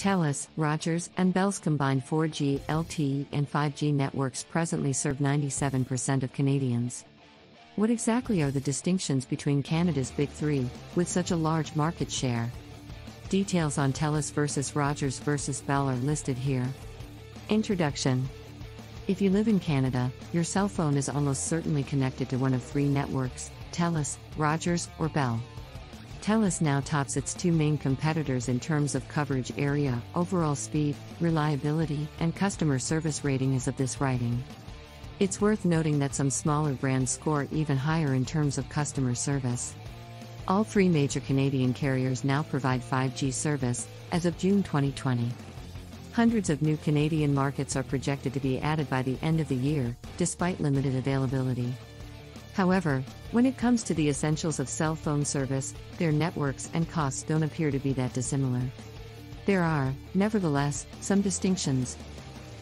Telus, Rogers, and Bell's combined 4G, LTE, and 5G networks presently serve 97% of Canadians. What exactly are the distinctions between Canada's Big Three, with such a large market share? Details on Telus versus Rogers versus Bell are listed here. Introduction. If you live in Canada, your cell phone is almost certainly connected to one of three networks: Telus, Rogers, or Bell. Telus now tops its two main competitors in terms of coverage area, overall speed, reliability, and customer service rating as of this writing. It's worth noting that some smaller brands score even higher in terms of customer service. All three major Canadian carriers now provide 5G service, as of June 2020. Hundreds of new Canadian markets are projected to be added by the end of the year, despite limited availability. However, when it comes to the essentials of cell phone service, their networks and costs don't appear to be that dissimilar. There are, nevertheless, some distinctions.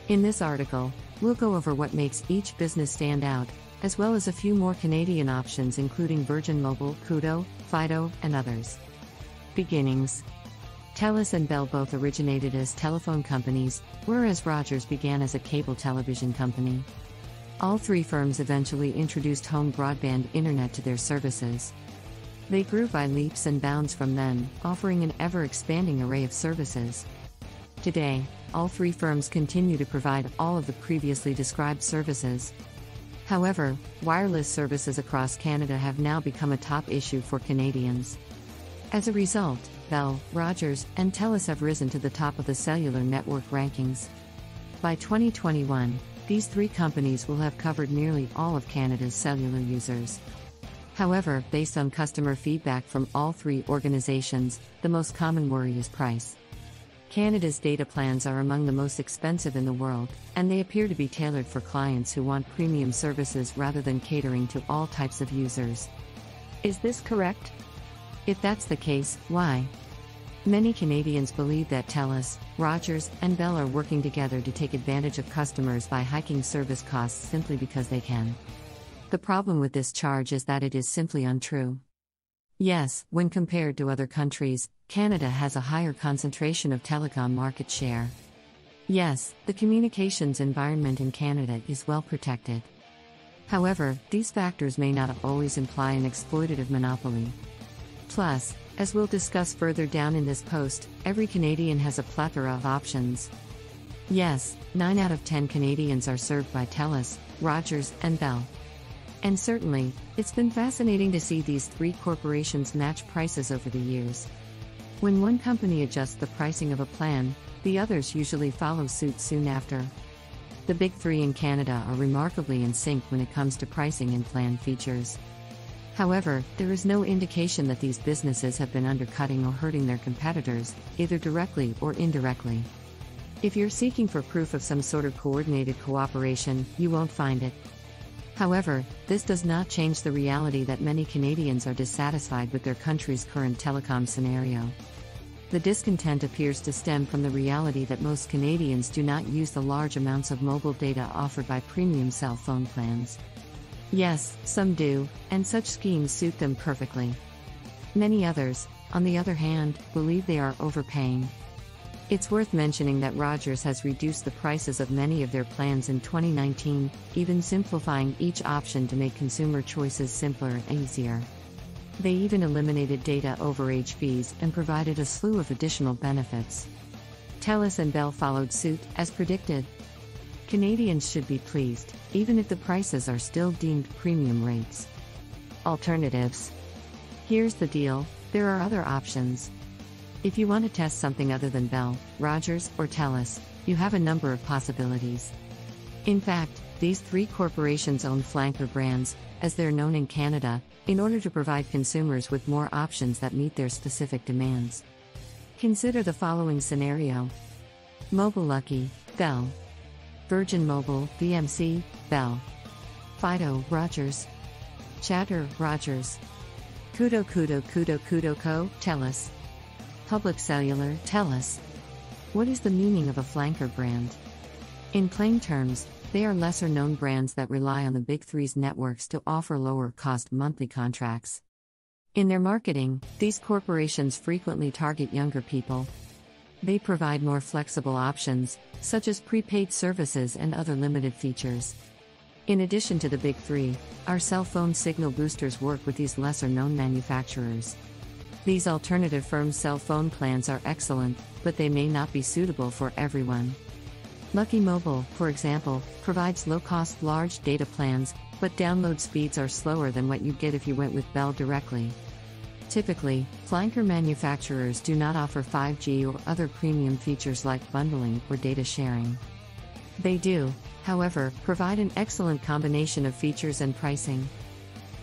In this article, we'll go over what makes each business stand out, as well as a few more Canadian options including Virgin Mobile, Koodo, Fido, and others. Beginnings. Telus and Bell both originated as telephone companies, whereas Rogers began as a cable television company. All three firms eventually introduced home broadband internet to their services. They grew by leaps and bounds from then, offering an ever-expanding array of services. Today, all three firms continue to provide all of the previously described services. However, wireless services across Canada have now become a top issue for Canadians. As a result, Bell, Rogers, and Telus have risen to the top of the cellular network rankings. By 2021, these three companies will have covered nearly all of Canada's cellular users. However, based on customer feedback from all three organizations, the most common worry is price. Canada's data plans are among the most expensive in the world, and they appear to be tailored for clients who want premium services rather than catering to all types of users. Is this correct? If that's the case, why? Many Canadians believe that Telus, Rogers, and Bell are working together to take advantage of customers by hiking service costs simply because they can. The problem with this charge is that it is simply untrue. Yes, when compared to other countries, Canada has a higher concentration of telecom market share. Yes, the communications environment in Canada is well protected. However, these factors may not always imply an exploitative monopoly. Plus, as we'll discuss further down in this post, every Canadian has a plethora of options. Yes, 9 out of 10 Canadians are served by Telus, Rogers, and Bell. And certainly, it's been fascinating to see these three corporations match prices over the years. When one company adjusts the pricing of a plan, the others usually follow suit soon after. The Big Three in Canada are remarkably in sync when it comes to pricing and plan features. However, there is no indication that these businesses have been undercutting or hurting their competitors, either directly or indirectly. If you're seeking for proof of some sort of coordinated cooperation, you won't find it. However, this does not change the reality that many Canadians are dissatisfied with their country's current telecom scenario. The discontent appears to stem from the reality that most Canadians do not use the large amounts of mobile data offered by premium cell phone plans. Yes, some do, and such schemes suit them perfectly. Many others, on the other hand, believe they are overpaying. It's worth mentioning that Rogers has reduced the prices of many of their plans in 2019, even simplifying each option to make consumer choices simpler and easier. They even eliminated data overage fees and provided a slew of additional benefits. Telus and Bell followed suit, as predicted. Canadians should be pleased, even if the prices are still deemed premium rates. Alternatives. Here's the deal, there are other options. If you want to test something other than Bell, Rogers, or Telus, you have a number of possibilities. In fact, these three corporations own flanker brands, as they're known in Canada, in order to provide consumers with more options that meet their specific demands. Consider the following scenario. Mobile Lucky, Bell. Virgin Mobile, VMC, Bell. Fido, Rogers. Chatter, Rogers. Koodo Co, Telus. Public Cellular, Telus. What is the meaning of a flanker brand? In plain terms, they are lesser-known brands that rely on the Big Three's networks to offer lower-cost monthly contracts. In their marketing, these corporations frequently target younger people. They provide more flexible options, such as prepaid services and other limited features. In addition to the big three, our cell phone signal boosters work with these lesser-known manufacturers. These alternative firms' cell phone plans are excellent, but they may not be suitable for everyone. Lucky Mobile, for example, provides low-cost large data plans, but download speeds are slower than what you'd get if you went with Bell directly. Typically, flanker manufacturers do not offer 5G or other premium features like bundling or data sharing. They do, however, provide an excellent combination of features and pricing.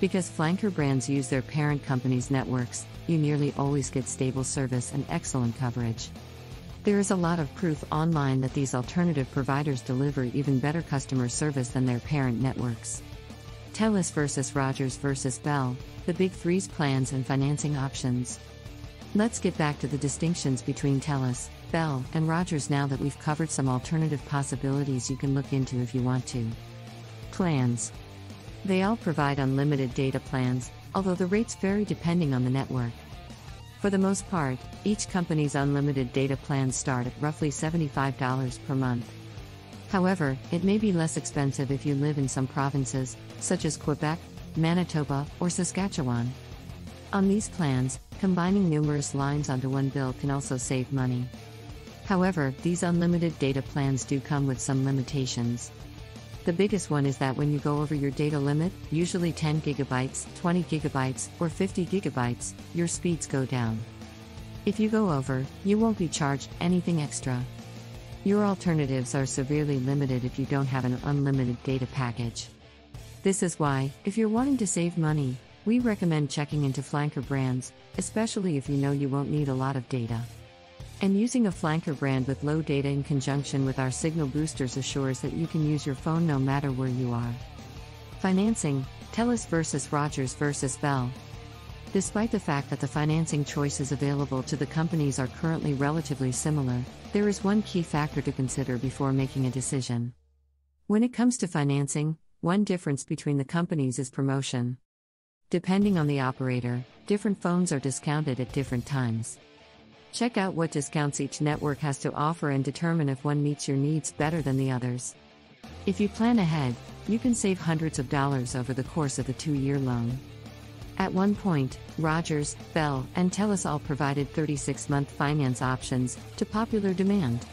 Because flanker brands use their parent company's networks, you nearly always get stable service and excellent coverage. There is a lot of proof online that these alternative providers deliver even better customer service than their parent networks. Telus versus Rogers versus Bell, the big three's plans and financing options. Let's get back to the distinctions between Telus, Bell, and Rogers now that we've covered some alternative possibilities you can look into if you want to. Plans. They all provide unlimited data plans, although the rates vary depending on the network. For the most part, each company's unlimited data plans start at roughly $75 per month. However, it may be less expensive if you live in some provinces, such as Quebec, Manitoba, or Saskatchewan. On these plans, combining numerous lines onto one bill can also save money. However, these unlimited data plans do come with some limitations. The biggest one is that when you go over your data limit, usually 10 gigabytes, 20 gigabytes, or 50 gigabytes, your speeds go down. If you go over, you won't be charged anything extra. Your alternatives are severely limited if you don't have an unlimited data package. This is why, if you're wanting to save money, we recommend checking into flanker brands, especially if you know you won't need a lot of data. And using a flanker brand with low data in conjunction with our signal boosters assures that you can use your phone no matter where you are. Financing, Telus versus Rogers versus Bell. Despite the fact that the financing choices available to the companies are currently relatively similar, there is one key factor to consider before making a decision. When it comes to financing, one difference between the companies is promotion. Depending on the operator, different phones are discounted at different times. Check out what discounts each network has to offer and determine if one meets your needs better than the others. If you plan ahead, you can save hundreds of dollars over the course of a 2-year loan. At one point, Rogers, Bell, and Telus all provided 36-month finance options, to popular demand.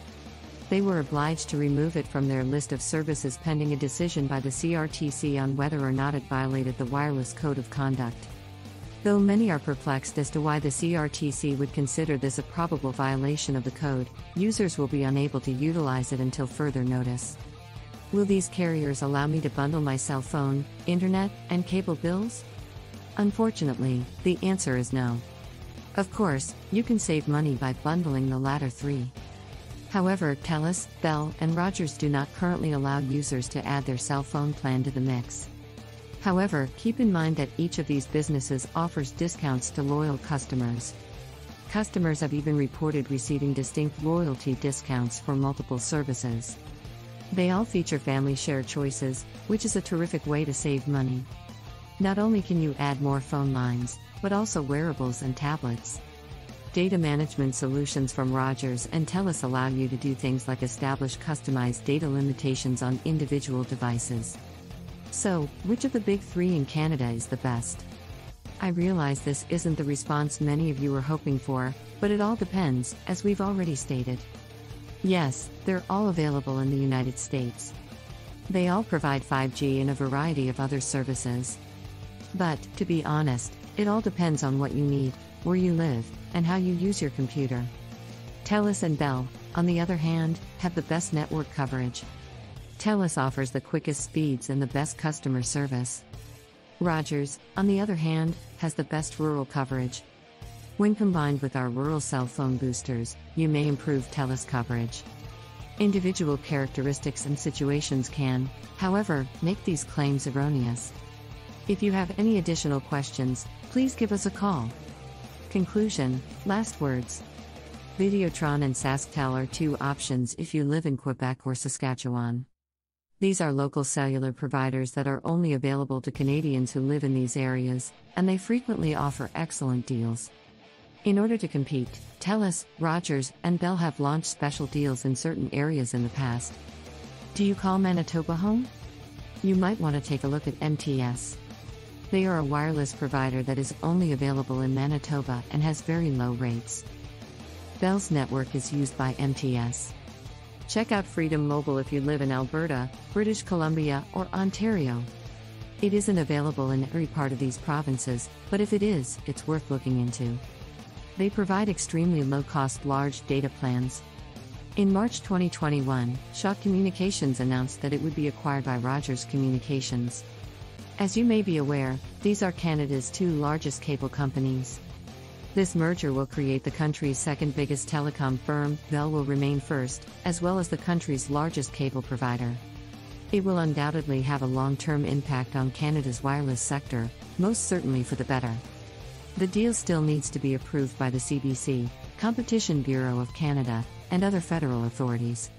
They were obliged to remove it from their list of services pending a decision by the CRTC on whether or not it violated the Wireless Code of Conduct. Though many are perplexed as to why the CRTC would consider this a probable violation of the code, users will be unable to utilize it until further notice. Will these carriers allow me to bundle my cell phone, internet, and cable bills? Unfortunately, the answer is no. Of course, you can save money by bundling the latter three. However, Telus, Bell, and Rogers do not currently allow users to add their cell phone plan to the mix. However, keep in mind that each of these businesses offers discounts to loyal customers. Customers have even reported receiving distinct loyalty discounts for multiple services. They all feature family share choices, which is a terrific way to save money. Not only can you add more phone lines, but also wearables and tablets. Data management solutions from Rogers and Telus allow you to do things like establish customized data limitations on individual devices. So, which of the big three in Canada is the best? I realize this isn't the response many of you are hoping for, but it all depends, as we've already stated. Yes, they're all available in the United States. They all provide 5G and a variety of other services. But, to be honest, it all depends on what you need, where you live, and how you use your computer. Telus and Bell, on the other hand, have the best network coverage. Telus offers the quickest speeds and the best customer service. Rogers, on the other hand, has the best rural coverage. When combined with our rural cell phone boosters, you may improve Telus coverage. Individual characteristics and situations can, however, make these claims erroneous. If you have any additional questions, please give us a call. Conclusion, last words. Videotron and SaskTel are two options if you live in Quebec or Saskatchewan. These are local cellular providers that are only available to Canadians who live in these areas, and they frequently offer excellent deals. In order to compete, Telus, Rogers, and Bell have launched special deals in certain areas in the past. Do you call Manitoba home? You might want to take a look at MTS. They are a wireless provider that is only available in Manitoba and has very low rates. Bell's network is used by MTS. Check out Freedom Mobile if you live in Alberta, British Columbia, or Ontario. It isn't available in every part of these provinces, but if it is, it's worth looking into. They provide extremely low-cost large data plans. In March 2021, Shaw Communications announced that it would be acquired by Rogers Communications. As you may be aware, these are Canada's two largest cable companies. This merger will create the country's second biggest telecom firm. Bell will remain first, as well as the country's largest cable provider. It will undoubtedly have a long-term impact on Canada's wireless sector, most certainly for the better. The deal still needs to be approved by the CBC, Competition Bureau of Canada, and other federal authorities.